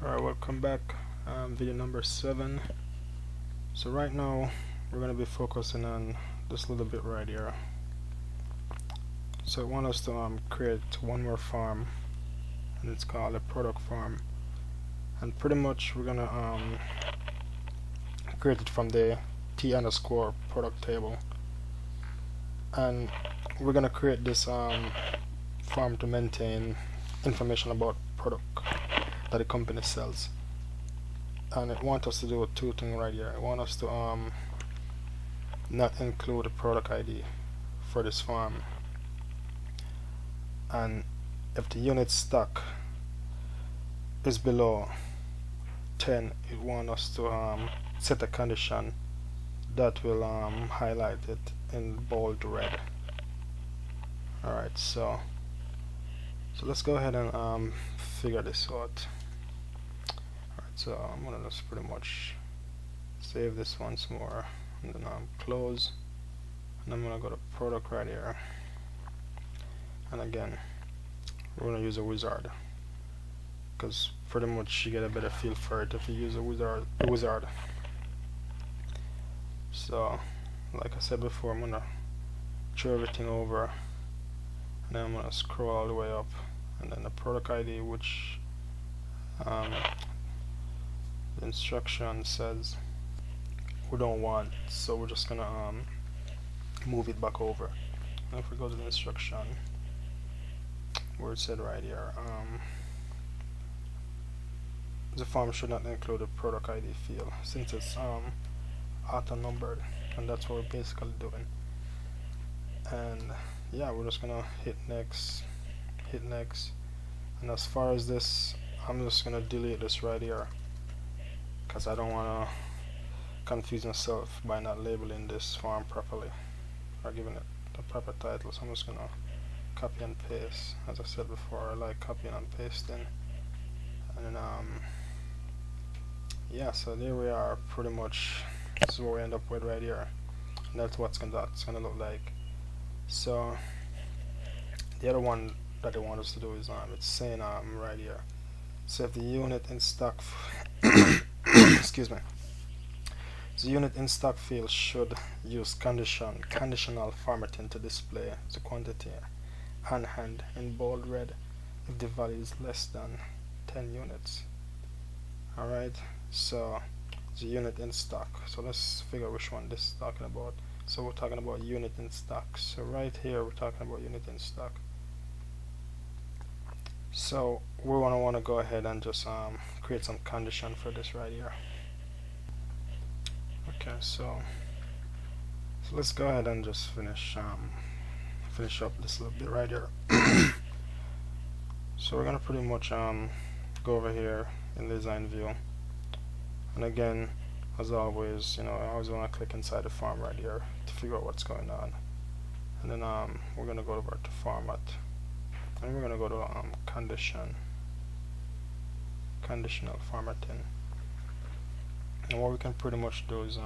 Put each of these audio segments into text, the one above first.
Alright, welcome back. Video number 7. So right now we're going to be focusing on this little bit right here. So I want us to create one more farm, and it's called a product farm, and pretty much we're going to create it from the t_product table, and we're going to create this farm to maintain information about product that the company sells. And it wants us to do two things right here. It wants us to not include a product ID for this farm, and if the unit stock is below 10, it wants us to set a condition that will highlight it in bold red. Alright, so let's go ahead and figure this out. So I'm gonna just pretty much save this once more, and then close, and I'm gonna go to product right here, and again we're gonna use a wizard, because pretty much you get a better feel for it if you use a wizard. So like I said before, I'm gonna throw everything over, and then I'm gonna scroll all the way up, and then the product ID, which the instruction says we don't want, so we're just gonna move it back over. And if we go to the instruction where it said right here, the form should not include a product ID field since it's auto numbered, and that's what we're basically doing. And yeah, we're just gonna hit next, and as far as this, I'm just gonna delete this right here, because I don't want to confuse myself by not labeling this form properly or giving it the proper title. So I'm just gonna copy and paste. As I said before, I like copying and pasting. And then yeah, so there we are. Pretty much this is what we end up with right here, and that's what's gonna look like. So the other one that they want us to do is it's saying right here, so if the unit in stock excuse me, the unit in stock field should use conditional formatting to display the quantity on hand in bold red if the value is less than 10 units. Alright, so the unit in stock. So let's figure which one this is talking about. So we're talking about unit in stock. So right here we're talking about unit in stock. So we want to go ahead and just create some condition for this right here. Okay, so let's go ahead and just finish up this little bit right here. So we're gonna pretty much go over here in the design view, and again, as always, I always want to click inside the form right here to figure out what's going on. And then we're gonna go over to format, and we're gonna go to conditional formatting. And what we can pretty much do is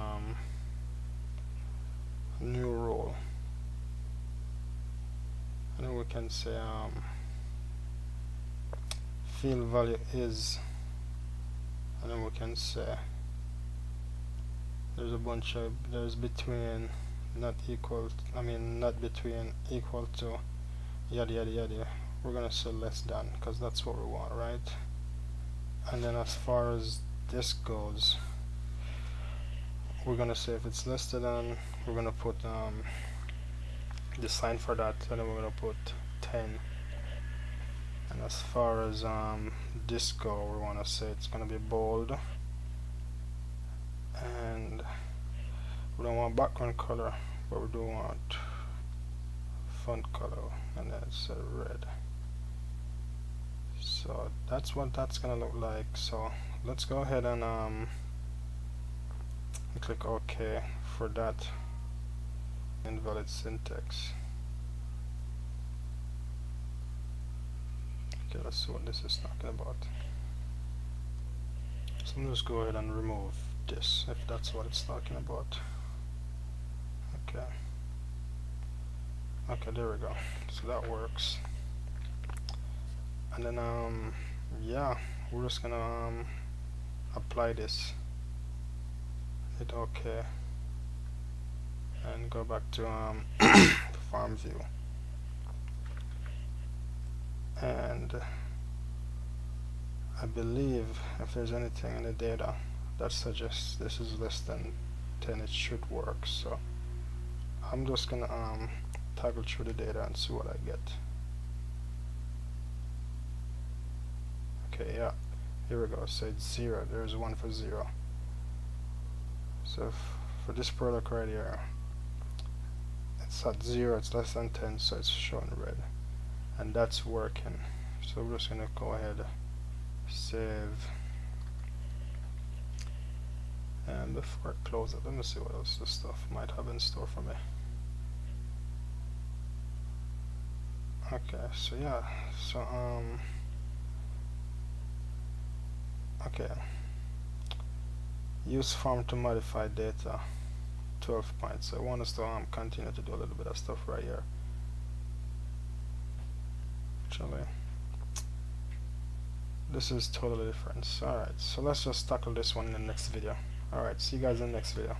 new rule, and then we can say field value is, and then we can say there's between, not between, equal to, yada yada yada. We're gonna say less than, because that's what we want, right? And then as far as this goes, we're gonna say if it's less than, we're gonna put the sign for that, and then we're gonna put 10. And as far as this go, we want to say it's gonna be bold, and we don't want background color, but we do want font color, and then it's red. So that's what that's gonna look like. So let's go ahead and click OK for that invalid syntax. Okay, let's see what this is talking about. So I'm just go ahead and remove this if that's what it's talking about. Okay, there we go. So that works. And then yeah, we're just gonna apply this, hit OK, and go back to farm view, and I believe if there's anything in the data that suggests this is less than 10, it should work. So I'm just gonna toggle through the data and see what I get. Okay, yeah, here we go. So it's 0. There's 1 for 0. So for this product right here, it's at 0, it's less than 10, so it's showing red, and that's working. So we're just gonna go ahead, save, and before I close it, let me see what else this stuff might have in store for me. Okay, so yeah, so okay, use form to modify data, 12 points. I want us to continue to do a little bit of stuff right here. Actually, this is totally different. Alright, so let's just tackle this one in the next video. Alright, see you guys in the next video.